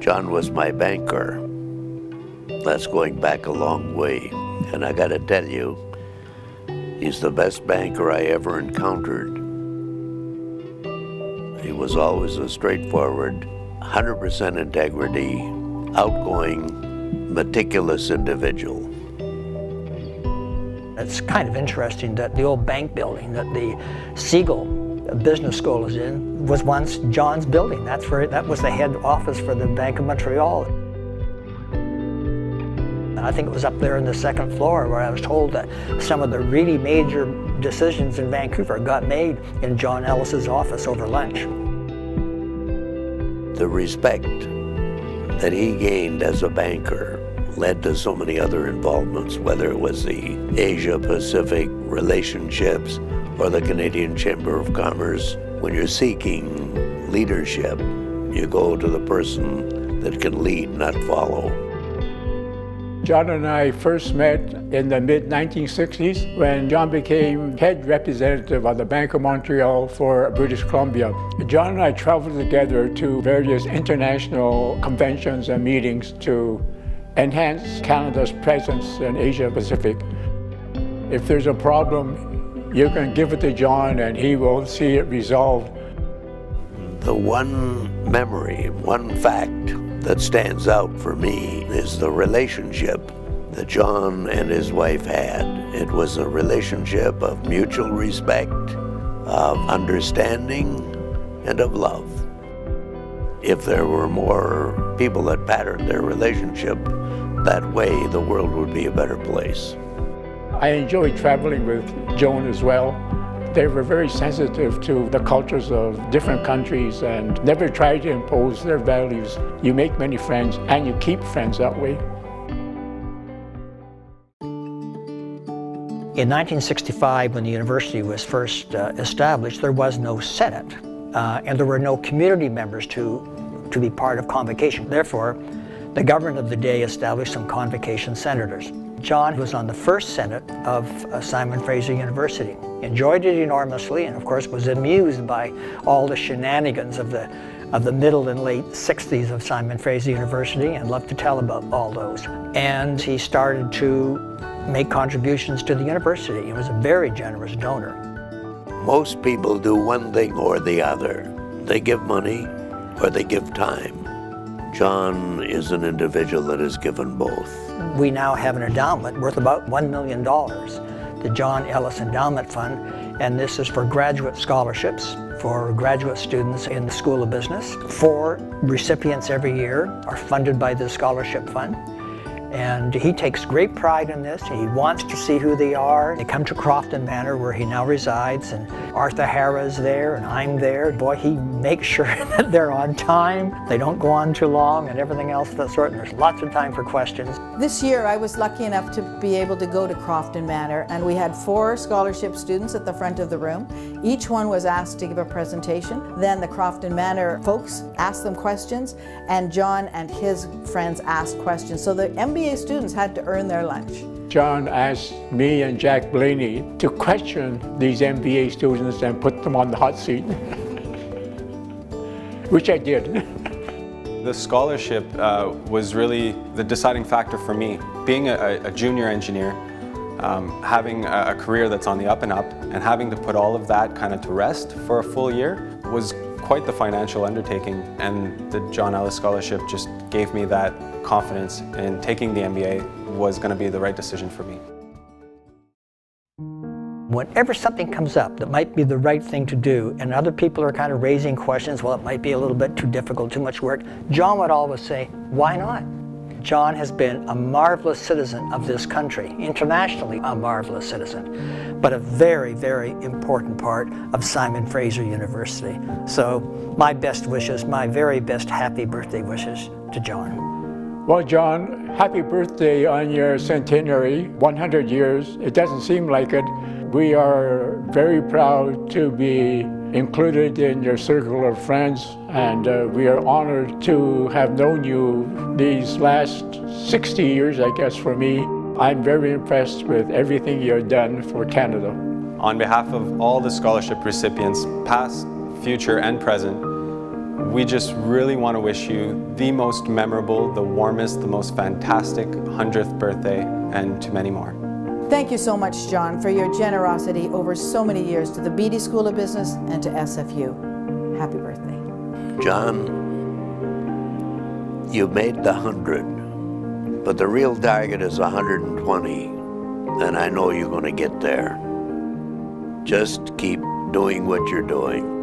John was my banker. That's going back a long way. And I gotta tell you, he's the best banker I ever encountered. He was always a straightforward, 100% integrity, outgoing, meticulous individual. It's kind of interesting that the old bank building that the Segal Business School is in was once John's building. That was the head office for the Bank of Montreal. And I think it was up there in the second floor where I was told that some of the really major decisions in Vancouver got made in John Ellis's office over lunch. The respect that he gained as a banker led to so many other involvements, whether it was the Asia-Pacific relationships or the Canadian Chamber of Commerce. When you're seeking leadership, you go to the person that can lead, not follow. John and I first met in the mid-1960s when John became head representative of the Bank of Montreal for British Columbia. John and I traveled together to various international conventions and meetings to enhance Canada's presence in Asia Pacific. If there's a problem, you can give it to John and he will see it resolved. The one memory, one fact that stands out for me is the relationship that John and his wife had. It was a relationship of mutual respect, of understanding, and of love. If there were more people that patterned their relationship that way, the world would be a better place. I enjoyed traveling with Joan as well. They were very sensitive to the cultures of different countries and never tried to impose their values. You make many friends and you keep friends that way. In 1965, when the university was first established, there was no Senate, and there were no community members to be part of convocation. Therefore, the government of the day established some convocation senators. John was on the first Senate of Simon Fraser University. Enjoyed it enormously, and of course was amused by all the shenanigans of the middle and late 60s of Simon Fraser University, and loved to tell about all those. And he started to make contributions to the university. He was a very generous donor. Most people do one thing or the other. They give money or they give time. John is an individual that has given both. We now have an endowment worth about $1 million, the John Ellis Endowment Fund, and this is for graduate scholarships for graduate students in the School of Business. 4 recipients every year are funded by the scholarship fund. And he takes great pride in this. He wants to see who they are. They come to Crofton Manor, where he now resides, and Arthur Hara's there, and I'm there. Boy, he makes sure that they're on time, they don't go on too long, and everything else of that sort, and there's lots of time for questions. This year, I was lucky enough to be able to go to Crofton Manor, and we had 4 scholarship students at the front of the room. Each one was asked to give a presentation. Then the Crofton Manor folks asked them questions, and John and his friends asked questions. So the MBA students had to earn their lunch. John asked me and Jack Blaney to question these MBA students and put them on the hot seat, which I did. The scholarship was really the deciding factor for me. Being a junior engineer, having a career that's on the up and up, and having to put all of that kind of to rest for a full year was quite the financial undertaking, and the John Ellis Scholarship just gave me that confidence in taking the MBA was going to be the right decision for me. Whenever something comes up that might be the right thing to do, and other people are kind of raising questions, well, it might be a little bit too difficult, too much work, John would always say, why not? John has been a marvelous citizen of this country, internationally a marvelous citizen, but a very, very important part of Simon Fraser University. So my best wishes, my very best happy birthday wishes to John. Well, John, happy birthday on your centenary, 100 years. It doesn't seem like it. We are very proud to be included in your circle of friends, and we are honored to have known you these last 60 years, I guess, for me. I'm very impressed with everything you've done for Canada. On behalf of all the scholarship recipients, past, future, and present, we just really want to wish you the most memorable, the warmest, the most fantastic 100th birthday, and to many more. Thank you so much, John, for your generosity over so many years to the Beedie School of Business and to SFU. Happy birthday. John, you made the 100, but the real target is 120, and I know you're going to get there. Just keep doing what you're doing.